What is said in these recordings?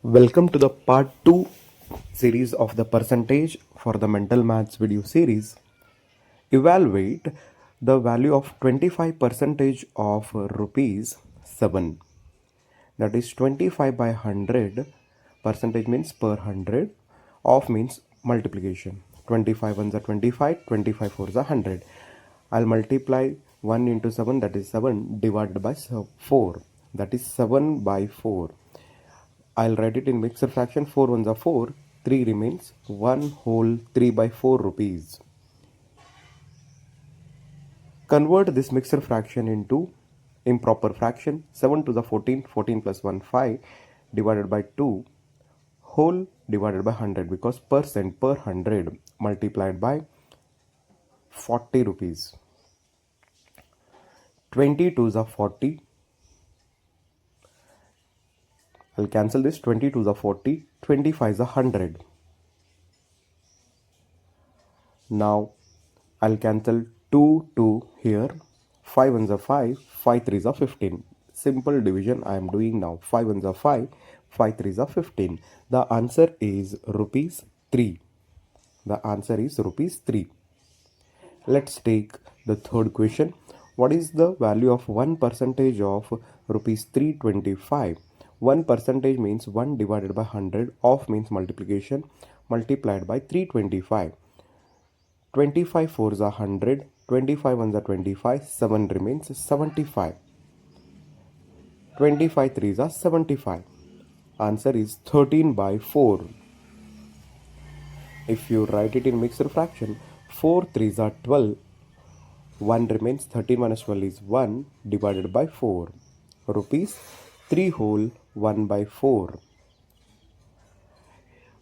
Welcome to the part 2 series of the percentage for the mental maths video series. Evaluate the value of 25 percentage of rupees 7. That is 25 by 100. Percentage means per 100. Of means multiplication. 25 ones are 25, 25 fours are 100. I'll multiply 1 into 7, that is 7, divided by 4. That is 7 by 4. I'll write it in mixed fraction. 4 ones are 4, 3 remains, 1 whole 3 by 4 rupees. Convert this mixed fraction into improper fraction. 7 to the 14, 14 plus 1, 5, divided by 2, whole divided by 100, because percent per 100 multiplied by 40 rupees. 22 is a 40. I'll cancel this. 22 is a 40, 25 is a 100. Now I'll cancel 2 here. 5 ones are 5, 5 threes are 15. Simple division I am doing now. 5 ones are 5, 5 threes are 15. The answer is rupees 3. The answer is rupees 3. Let's take the third question. What is the value of 1% of rupees 325? 1% means 1 divided by 100. Of means multiplication, multiplied by 325. 25 fours are 100, 25 ones are 25, 7 remains 75. 25 threes are 75. Answer is 13 by 4. If you write it in mixed fraction, 4 threes are 12, 1 remains, 13 minus 12 is 1, divided by 4. Rupees 3 whole 1 by 4.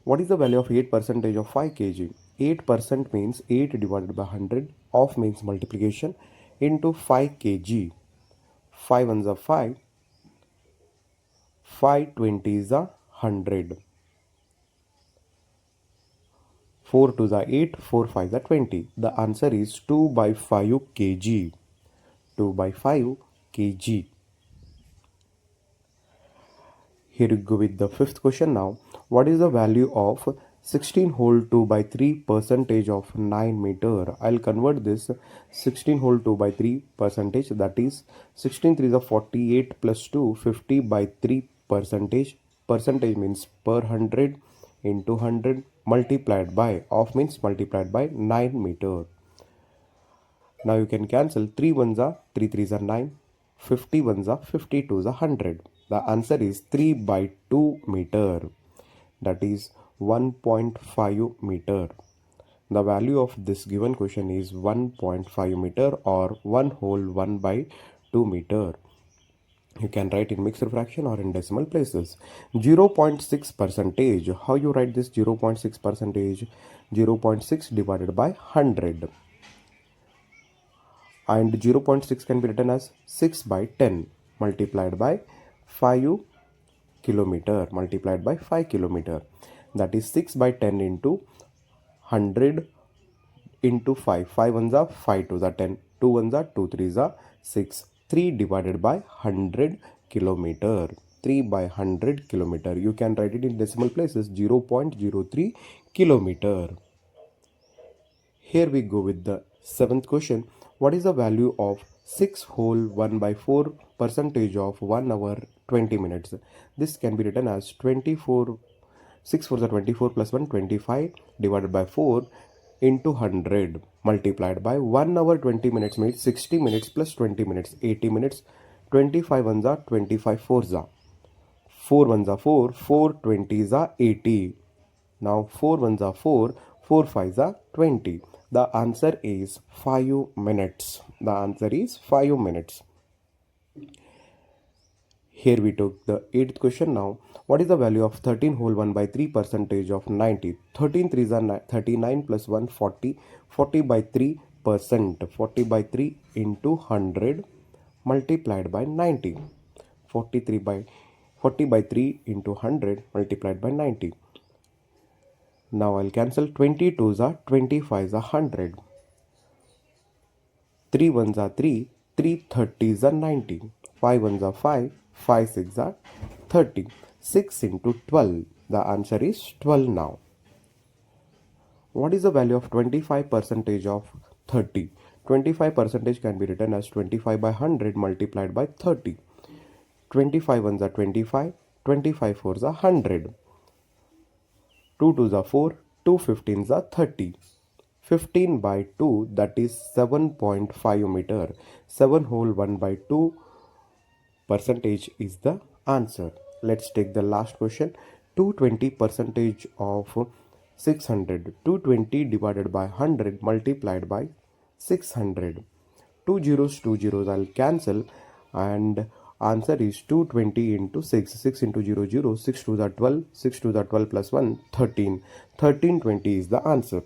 What is the value of 8% of 5 kg? 8% means 8 divided by 100. Of means multiplication into 5 kg. 5 ones are 5. 5 20s are 100. 4 2s are 8. 4 5s are 20. The answer is 2 by 5 kg. 2 by 5 kg. Here we go with the fifth question now. What is the value of 16 whole 2 by 3 percentage of 9 meter? I'll convert this 16 whole 2 by 3 percentage, that is 16 3s are 48 plus 2, 50 by 3 percentage. Percentage means per 100 into 100 multiplied by, of means multiplied by 9 meter. Now you can cancel. 3 ones are 3 3s are 9, 50 ones are 52s are 100. The answer is 3 by 2 meter. That is 1.5 meter. The value of this given question is 1.5 meter or 1 whole 1 by 2 meter. You can write in mixed fraction or in decimal places. 0.6 percentage. How you write this 0.6 percentage? 0.6 divided by 100. And 0.6 can be written as 6 by 10 multiplied by 5 kilometer, multiplied by 5 kilometer. That is 6 by 10 into 100 into 5. 5 ones are 5 twos are 10. 2 ones are 2 threes are 6. 3 divided by 100 kilometer. 3 by 100 kilometer. You can write it in decimal places. 0.03 kilometer. Here we go with the seventh question. What is the value of 6 whole 1 by 4 percentage of 1 hour 20 minutes? This can be written as 24, 6 4s are 24 plus 1, 25 divided by 4 into 100 multiplied by 1 hour 20 minutes means 60 minutes plus 20 minutes, 80 minutes. 25 ones are 25 fours are. 4 ones are 4, 4 20s are 80. Now 4 ones are 4, 4 5s are 20. The answer is 5 minutes. The answer is 5 minutes. Here we took the 8th question now. What is the value of 13 whole 1 by 3 percentage of 90? 13 threes are 39 plus 1 40. 40 by 3 percent. 40 by 3 into 100 multiplied by 90. 40 by 3 into 100 multiplied by 90. Now I'll cancel. 22s are 25s are 100. 3 ones are 3, 3 30s are 90. 5 ones are 5, 5 6 are 30. 6 into 12. The answer is 12 now. What is the value of 25 percentage of 30? 25 percentage can be written as 25 by 100 multiplied by 30. 25 ones are 25, 25 fours are 100. 2 twos are 4, 2 15s are 30. 15 by 2, that is 7.5 meter. 7 whole 1 by 2 percentage is the answer. Let's take the last question. 220 percentage of 600. 220 divided by 100 multiplied by 600. Two zeros I'll cancel, and answer is 220 into 6. 6 into 0, 6 2s are 12. 6 2s are 12 plus 1, 13. 1320 is the answer.